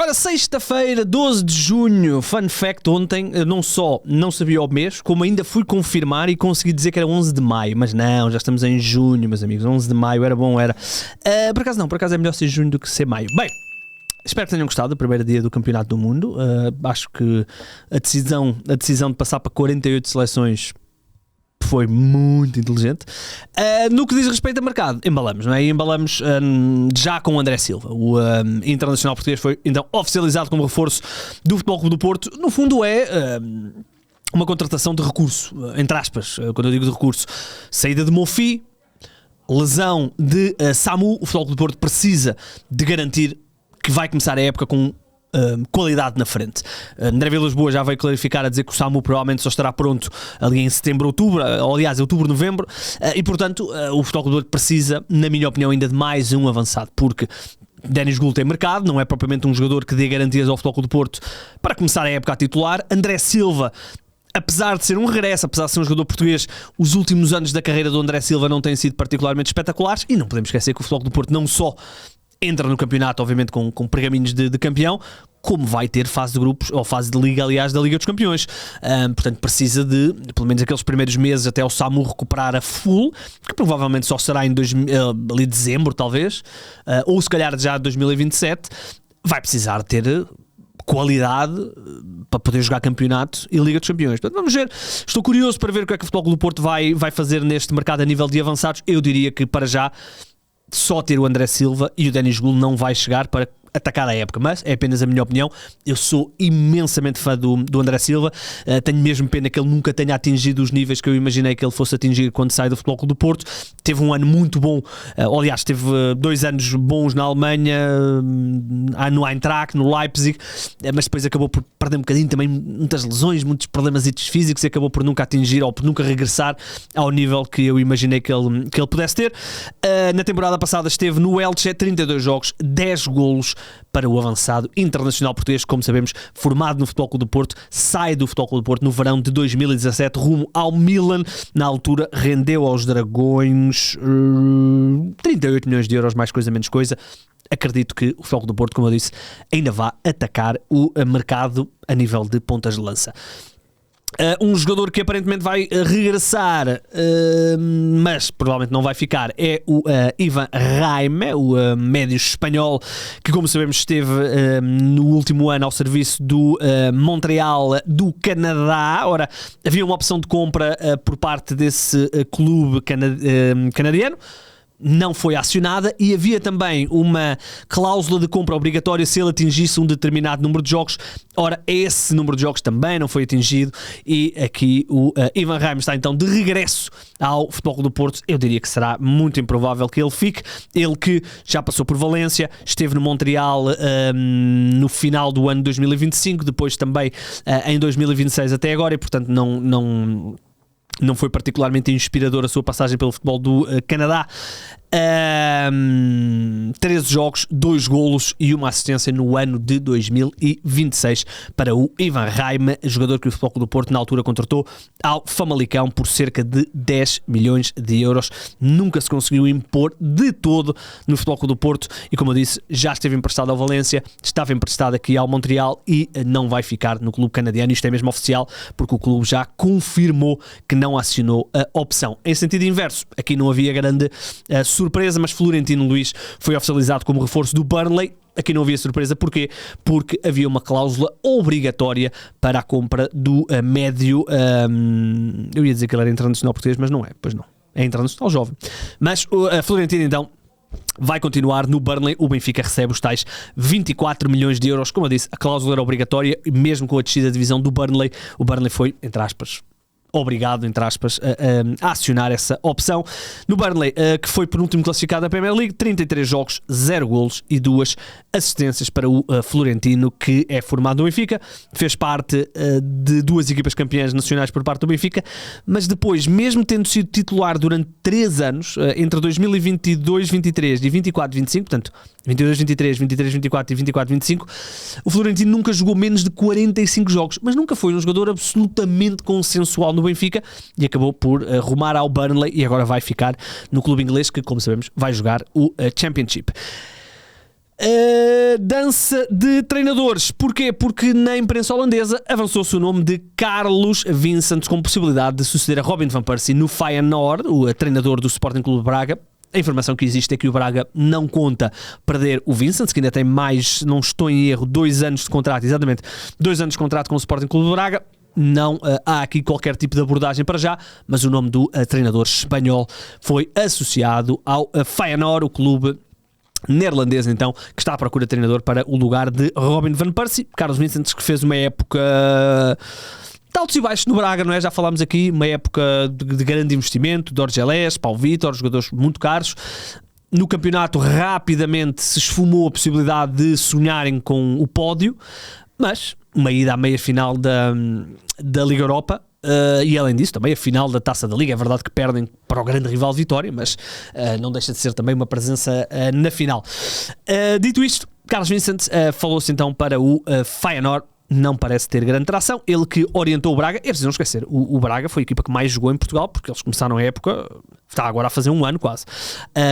Ora, sexta-feira, 12 de junho, fun fact, ontem não só não sabia o mês, como ainda fui confirmar e consegui dizer que era 11 de maio, mas não, já estamos em junho, meus amigos, 11 de maio, era bom, era. Por acaso é melhor ser junho do que ser maio. Bem, espero que tenham gostado do primeiro dia do Campeonato do Mundo. Acho que a decisão de passar para 48 seleções foi muito inteligente. No que diz respeito a mercado, embalamos, não é? E embalamos já com o André Silva. O internacional português foi então oficializado como reforço do Futebol Clube do Porto. No fundo é uma contratação de recurso, entre aspas, quando eu digo de recurso. Saída de Mofi, lesão de Samu. O Futebol Clube do Porto precisa de garantir que vai começar a época com qualidade na frente. André Vilas-Boas já veio clarificar a dizer que o Samu provavelmente só estará pronto ali em setembro, outubro, ou aliás, outubro, novembro, e portanto o Futebol Clube do Porto precisa, na minha opinião, ainda de mais um avançado, porque Denis Goul tem mercado, não é propriamente um jogador que dê garantias ao Futebol Clube do Porto para começar a época a titular. André Silva, apesar de ser um regresso, apesar de ser um jogador português, os últimos anos da carreira do André Silva não têm sido particularmente espetaculares, e não podemos esquecer que o Futebol Clube do Porto não só entra no campeonato, obviamente, com pergaminhos de campeão, como vai ter fase de grupos, ou fase de liga, aliás, da Liga dos Campeões. Portanto, precisa de, pelo menos aqueles primeiros meses, até o Samu recuperar a full, que provavelmente só será em ali dezembro, talvez, ou se calhar já 2027, vai precisar ter qualidade para poder jogar campeonato e Liga dos Campeões. Portanto, vamos ver. Estou curioso para ver o que é que o Futebol Clube do Porto vai fazer neste mercado a nível de avançados. Eu diria que, para já, só ter o André Silva e o Denis Goul não vai chegar para atacar a época, mas é apenas a minha opinião. Eu sou imensamente fã do André Silva, tenho mesmo pena que ele nunca tenha atingido os níveis que eu imaginei que ele fosse atingir quando sai do Futebol Clube do Porto. Teve um ano muito bom, aliás, teve 2 anos bons na Alemanha, no Eintracht, no Leipzig, mas depois acabou por perder um bocadinho também, muitas lesões, muitos problemas físicos, e acabou por nunca atingir ou por nunca regressar ao nível que eu imaginei que ele pudesse ter. Na temporada passada esteve no Elche, 32 jogos, 10 golos para o avançado internacional português, como sabemos, formado no Futebol Clube do Porto, sai do Futebol Clube do Porto no verão de 2017 rumo ao Milan. Na altura rendeu aos Dragões 38 milhões de euros, mais coisa menos coisa. Acredito que o Futebol Clube do Porto, como eu disse, ainda vai atacar o mercado a nível de pontas de lança. Um jogador que aparentemente vai regressar, mas provavelmente não vai ficar, é o Ivan Raime, o médio espanhol, que, como sabemos, esteve no último ano ao serviço do Montreal do Canadá. Ora, havia uma opção de compra por parte desse clube canadiano, não foi acionada, e havia também uma cláusula de compra obrigatória se ele atingisse um determinado número de jogos. Ora, esse número de jogos também não foi atingido, e aqui o Ivan Raime está então de regresso ao Futebol Clube do Porto. Eu diria que será muito improvável que ele fique, ele que já passou por Valência, esteve no Montreal no final do ano de 2025, depois também em 2026 até agora, e portanto não foi particularmente inspirador a sua passagem pelo futebol do Canadá. 13 jogos, 2 golos e uma assistência no ano de 2026 para o Ivan Raime, jogador que o Futebol Clube do Porto na altura contratou ao Famalicão por cerca de 10 milhões de euros. Nunca se conseguiu impor de todo no Futebol Clube do Porto, e, como eu disse, já esteve emprestado ao Valência, estava emprestado aqui ao Montreal e não vai ficar no clube canadiano. Isto é mesmo oficial, porque o clube já confirmou que não acionou a opção. Em sentido inverso, aqui não havia grande surpresa, mas Florentino Luís foi oficializado como reforço do Burnley. Aqui não havia surpresa, porquê? Porque havia uma cláusula obrigatória para a compra do médio, eu ia dizer que ele era internacional português, mas não é, pois não, é internacional jovem. Mas Florentino então vai continuar no Burnley. O Benfica recebe os tais 24 milhões de euros, como eu disse, a cláusula era obrigatória, e mesmo com a descida da divisão do Burnley, o Burnley foi, entre aspas, obrigado, entre aspas, a acionar essa opção. No Burnley, que foi penúltimo classificado da Premier League, 33 jogos, 0 golos e 2 assistências para o Florentino, que é formado no Benfica, fez parte de 2 equipas campeãs nacionais por parte do Benfica, mas depois, mesmo tendo sido titular durante 3 anos, entre 2022-23 e 24-25, portanto, 22-23, 23-24 e 24-25, o Florentino nunca jogou menos de 45 jogos, mas nunca foi um jogador absolutamente consensual no Benfica, e acabou por rumar ao Burnley, e agora vai ficar no clube inglês, que, como sabemos, vai jogar o Championship. Dança de treinadores. Porquê? Porque na imprensa holandesa avançou-se o nome de Carlos Vincent com possibilidade de suceder a Robin van Persie no Feyenoord, o treinador do Sporting Clube de Braga. A informação que existe é que o Braga não conta perder o Vincent, que ainda tem mais, não estou em erro, 2 anos de contrato, exatamente, 2 anos de contrato com o Sporting Clube de Braga. Não há aqui qualquer tipo de abordagem para já, mas o nome do treinador espanhol foi associado ao Feyenoord, o clube neerlandês, então, que está à procura de treinador para o lugar de Robin van Persie. Carlos Vincent, que fez uma época de altos e baixos no Braga, não é? Já falámos aqui, uma época de grande investimento, Jorge Elés, Paulo Vítor, jogadores muito caros. No campeonato, rapidamente se esfumou a possibilidade de sonharem com o pódio, mas uma ida à meia-final da Liga Europa. E além disso, também a final da Taça da Liga. É verdade que perdem para o grande rival Vitória, mas não deixa de ser também uma presença na final. Dito isto, Carlos Vincent falou-se então para o Feyenoord. Não parece ter grande tração. Ele que orientou o Braga, é preciso não esquecer, o Braga foi a equipa que mais jogou em Portugal, porque eles começaram a época, está agora a fazer um ano quase,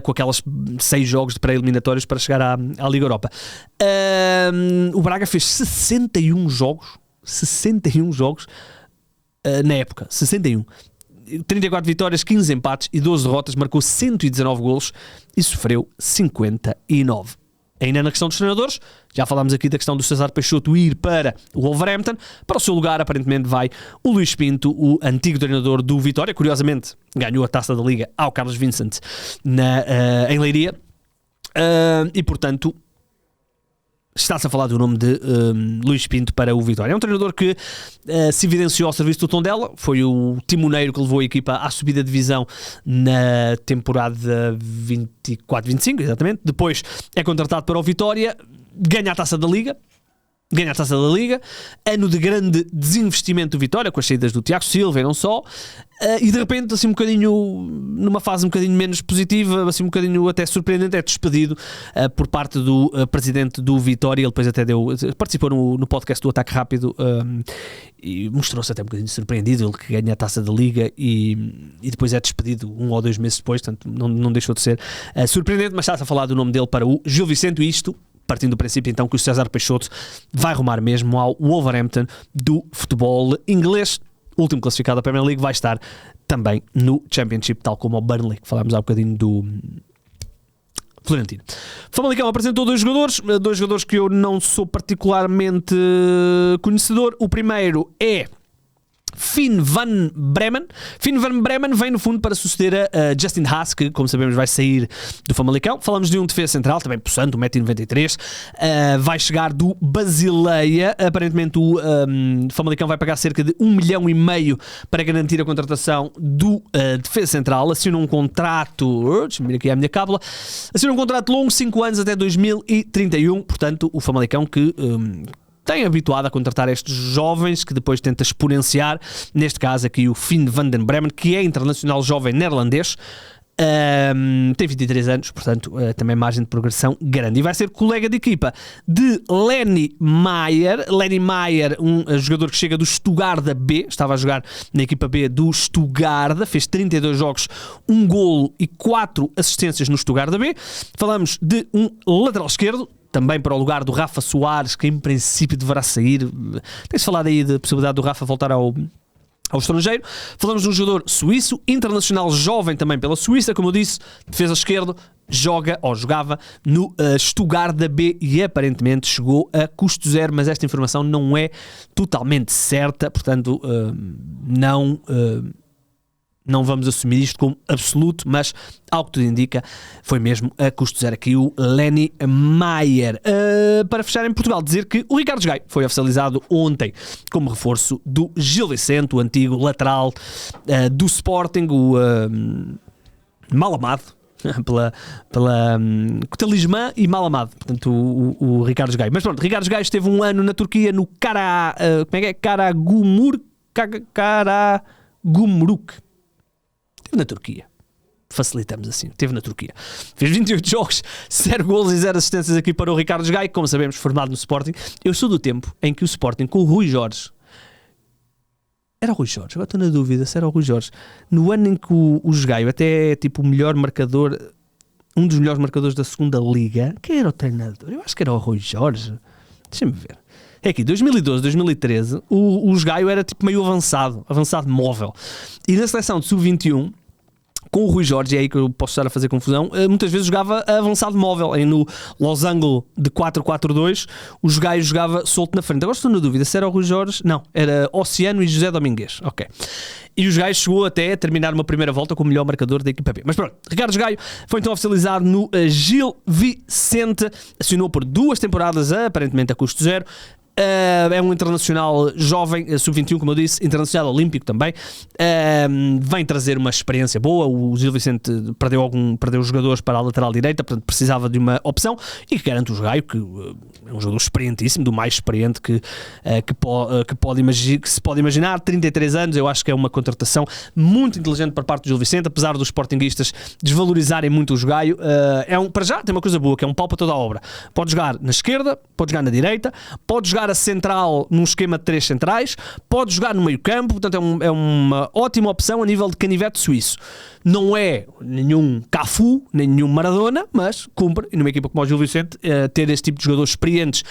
com aquelas 6 jogos de pré-eliminatórios para chegar à Liga Europa. O Braga fez 61 jogos na época, 61. 34 vitórias, 15 empates e 12 derrotas, marcou 119 golos e sofreu 59. Ainda na questão dos treinadores, já falámos aqui da questão do César Peixoto ir para o Wolverhampton. Para o seu lugar, aparentemente, vai o Luís Pinto, o antigo treinador do Vitória. Curiosamente, ganhou a Taça da Liga ao Carlos Vincent em Leiria. E, portanto, está-se a falar do nome de Luís Pinto para o Vitória. É um treinador que se evidenciou ao serviço do Tondela, foi o timoneiro que levou a equipa à subida de divisão na temporada 24-25, exatamente. Depois é contratado para o Vitória, ganha a Taça da Liga, ano de grande desinvestimento do Vitória, com as saídas do Tiago Silva e não só, e de repente, assim um bocadinho, numa fase um bocadinho menos positiva, assim um bocadinho até surpreendente, é despedido por parte do presidente do Vitória. Ele depois até participou no podcast do Ataque Rápido e mostrou-se até um bocadinho surpreendido, ele que ganha a Taça da Liga e depois é despedido 1 ou 2 meses depois, portanto não deixou de ser surpreendente, mas está-se a falar do nome dele para o Gil Vicente, e isto partindo do princípio então que o César Peixoto vai rumar mesmo ao Wolverhampton do futebol inglês. O último classificado da Premier League vai estar também no Championship, tal como o Burnley, que falámos há um bocadinho do Florentino. Famalicão apresentou 2 jogadores que eu não sou particularmente conhecedor. O primeiro é Finn van Bremen. Finn van Bremen vem no fundo para suceder a Justin Haas, que como sabemos vai sair do Famalicão. Falamos de um defesa central, também possante, 1,93 m, vai chegar do Basileia. Aparentemente o Famalicão vai pagar cerca de 1,5 milhão para garantir a contratação do defesa central. Assina um contrato, deixa-me ver aqui a minha cábula, assina um contrato longo, 5 anos até 2031, portanto o Famalicão que tem habituado a contratar estes jovens que depois tenta exponenciar, neste caso aqui o Finn van den Bremen, que é internacional jovem neerlandês, tem 23 anos, portanto também margem de progressão grande, e vai ser colega de equipa de Lenny Maier, um jogador que chega do Stuttgart B, estava a jogar na equipa B do Stuttgart, fez 32 jogos, 1 golo e 4 assistências no Stuttgart B. Falamos de um lateral esquerdo, também para o lugar do Rafa Soares, que em princípio deverá sair. Tem-se falado aí da possibilidade do Rafa voltar ao estrangeiro. Falamos de um jogador suíço, internacional jovem também pela Suíça, como eu disse, defesa esquerdo, jogava no Stuttgart B e aparentemente chegou a custo zero, mas esta informação não totalmente certa, portanto não vamos assumir isto como absoluto, mas ao que tudo indica, foi mesmo a custo zero aqui o Lenny Maier. Para fechar em Portugal, dizer que o Ricardo Gaio foi oficializado ontem como reforço do Gil Vicente, o antigo lateral do Sporting, o mal amado pela talismã e mal amado, portanto o Ricardo Gaio. Mas pronto, Ricardo Gaio esteve um ano na Turquia no Karagümrük. Esteve na Turquia. Facilitamos assim. Esteve na Turquia. Fez 28 jogos, 0 golos e 0 assistências aqui para o Ricardo Gaio, como sabemos, formado no Sporting. Eu sou do tempo em que o Sporting, com o Rui Jorge, era o Rui Jorge, agora estou na dúvida se era o Rui Jorge, no ano em que o Gaio até é tipo o melhor marcador, um dos melhores marcadores da segunda liga. Quem era o treinador? Eu acho que era o Rui Jorge. Deixa-me ver. É aqui, 2012, 2013, o Gaio era tipo meio avançado móvel. E na seleção de sub-21, com o Rui Jorge, é aí que eu posso estar a fazer confusão, muitas vezes jogava avançado móvel. Aí no losango de 4-4-2, o Gaio jogava solto na frente. Agora estou na dúvida se era o Rui Jorge. Não, era Oceano e José Domingues. Ok. E os Gaio chegou até a terminar uma primeira volta como o melhor marcador da equipa B. Mas pronto, Ricardo Gaio foi então oficializado no Gil Vicente, assinou por 2 temporadas, aparentemente a custo zero. É um internacional jovem, sub-21, como eu disse, internacional olímpico também. Vem trazer uma experiência boa. O Gil Vicente perdeu os jogadores para a lateral direita, portanto precisava de uma opção, e que garante o Gaio, que é um jogador experientíssimo, do mais experiente que se pode imaginar. 33 anos, eu acho que é uma contratação muito inteligente por parte do Gil Vicente, apesar dos sportinguistas desvalorizarem muito o Gaio. Para já tem uma coisa boa, que é um pau para toda a obra. Pode jogar na esquerda, pode jogar na direita, pode jogar a central num esquema de 3 centrais, pode jogar no meio campo, portanto é uma ótima opção a nível de canivete suíço. Não é nenhum Cafu, nem nenhum Maradona, mas cumpre, e numa equipa como o Gil Vicente, ter este tipo de jogadores experientes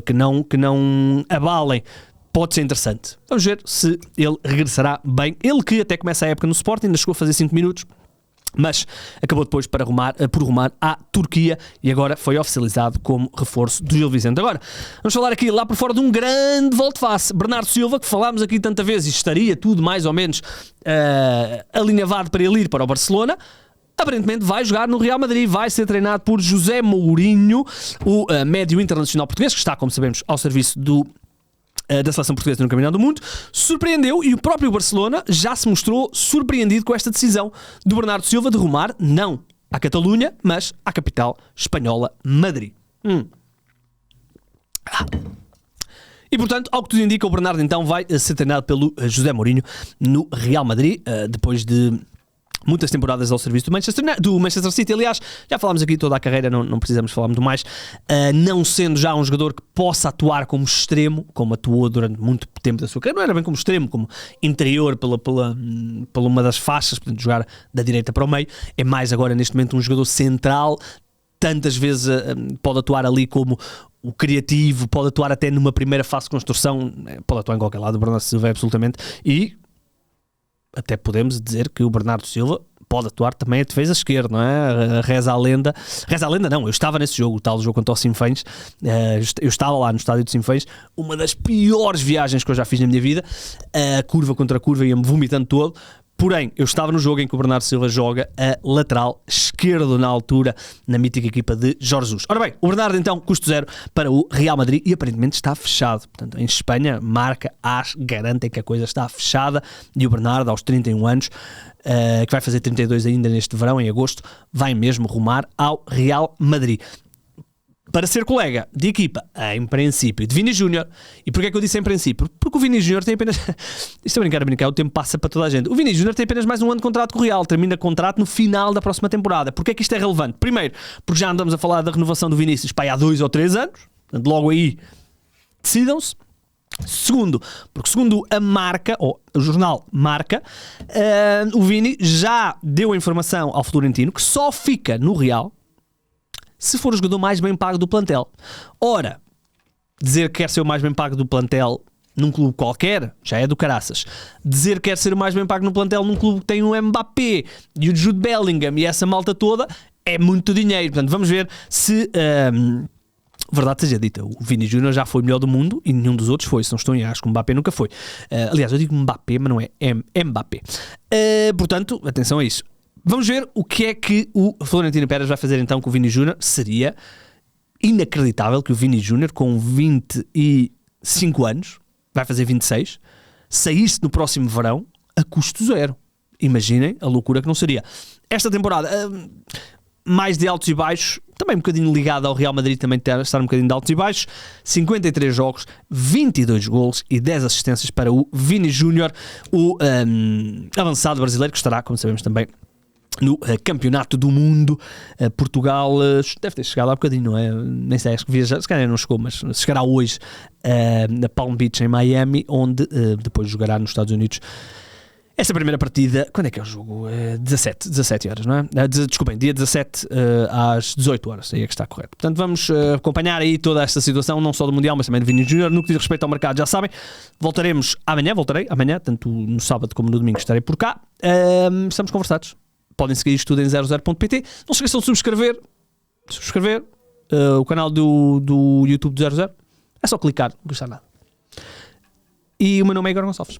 que não abalem, pode ser interessante. Vamos ver se ele regressará bem. Ele que até começa a época no Sporting, ainda chegou a fazer 5 minutos, mas acabou depois por rumar à Turquia e agora foi oficializado como reforço do Gil Vicente. Agora, vamos falar aqui lá por fora de um grande volte-face, Bernardo Silva, que falámos aqui tanta vez e estaria tudo mais ou menos alinhavado para ele ir para o Barcelona. Aparentemente vai jogar no Real Madrid, vai ser treinado por José Mourinho, o médio internacional português, que está, como sabemos, ao serviço da seleção portuguesa no Campeonato do Mundo. Surpreendeu, e o próprio Barcelona já se mostrou surpreendido com esta decisão do Bernardo Silva de rumar, não à Catalunha, mas à capital espanhola, Madrid. E portanto, ao que tudo indica, o Bernardo então vai ser treinado pelo José Mourinho no Real Madrid, depois de muitas temporadas ao serviço do Manchester City. Aliás, já falámos aqui toda a carreira, não precisamos falar muito mais. Não sendo já um jogador que possa atuar como extremo, como atuou durante muito tempo da sua carreira, não era bem como extremo, como interior pela uma das faixas, portanto jogar da direita para o meio. É mais agora neste momento um jogador central, tantas vezes pode atuar ali como o criativo, pode atuar até numa primeira fase de construção, pode atuar em qualquer lado. O Bernardo Silva é absolutamente, e até podemos dizer que o Bernardo Silva pode atuar também a defesa esquerda, não é? Reza a lenda não, eu estava nesse jogo, o tal jogo contra o Sinfãs, eu estava lá no estádio de Sinfãs, uma das piores viagens que eu já fiz na minha vida, curva contra curva, ia-me vomitando todo. Porém, eu estava no jogo em que o Bernardo Silva joga a lateral esquerdo na altura, na mítica equipa de Jorge Jesus. Ora bem, o Bernardo então, custo zero para o Real Madrid, e aparentemente está fechado. Portanto, em Espanha, Marca, AS garantem que a coisa está fechada, e o Bernardo, aos 31 anos, que vai fazer 32 ainda neste verão, em agosto, vai mesmo rumar ao Real Madrid para ser colega de equipa, em princípio, de Vini Júnior. E porquê é que eu disse em princípio? Porque o Vini Júnior tem apenas... Isto é brincar, o tempo passa para toda a gente. O Vini Júnior tem apenas mais um ano de contrato com o Real, termina contrato no final da próxima temporada. Porquê é que isto é relevante? Primeiro, porque já andamos a falar da renovação do Vinícius há 2 ou 3 anos, portanto, logo aí decidam-se. Segundo, porque segundo a Marca, ou o jornal Marca, o Vini já deu a informação ao Florentino que só fica no Real se for o jogador mais bem pago do plantel. Ora, dizer que quer ser o mais bem pago do plantel num clube qualquer, já é do caraças. Dizer que quer ser o mais bem pago no plantel num clube que tem o Mbappé e o Jude Bellingham e essa malta toda, é muito dinheiro. Portanto, vamos ver se... verdade seja dita, o Vini Júnior já foi o melhor do mundo e nenhum dos outros foi, se não estou em erro, acho que o Mbappé nunca foi. Aliás, eu digo Mbappé, mas não é Mbappé. Portanto, atenção a isso. Vamos ver o que é que o Florentino Pérez vai fazer então com o Vini Júnior. Seria inacreditável que o Vini Júnior, com 25 anos, vai fazer 26, saísse no próximo verão a custo zero. Imaginem a loucura que não seria. Esta temporada, mais de altos e baixos, também um bocadinho ligado ao Real Madrid, também estar um bocadinho de altos e baixos. 53 jogos, 22 golos e 10 assistências para o Vini Júnior, o avançado brasileiro, que estará, como sabemos, também no Campeonato do Mundo. Portugal deve ter chegado há bocadinho, não é? Nem sei, acho que viaja, se calhar não chegou, mas chegará hoje na Palm Beach, em Miami, onde depois jogará nos Estados Unidos Essa primeira partida, quando é que é o jogo? 17 horas, não é? Desculpem, dia 17 às 18 horas, aí é que está correto. Portanto, vamos acompanhar aí toda esta situação, não só do Mundial, mas também do Vini Júnior. No que diz respeito ao mercado, já sabem, voltarei amanhã, tanto no sábado como no domingo estarei por cá. Estamos conversados. Podem seguir isto tudo em 00.pt. Não se esqueçam de subscrever o canal do YouTube do 00. É só clicar, não custa nada. E o meu nome é Igor Gonçalves.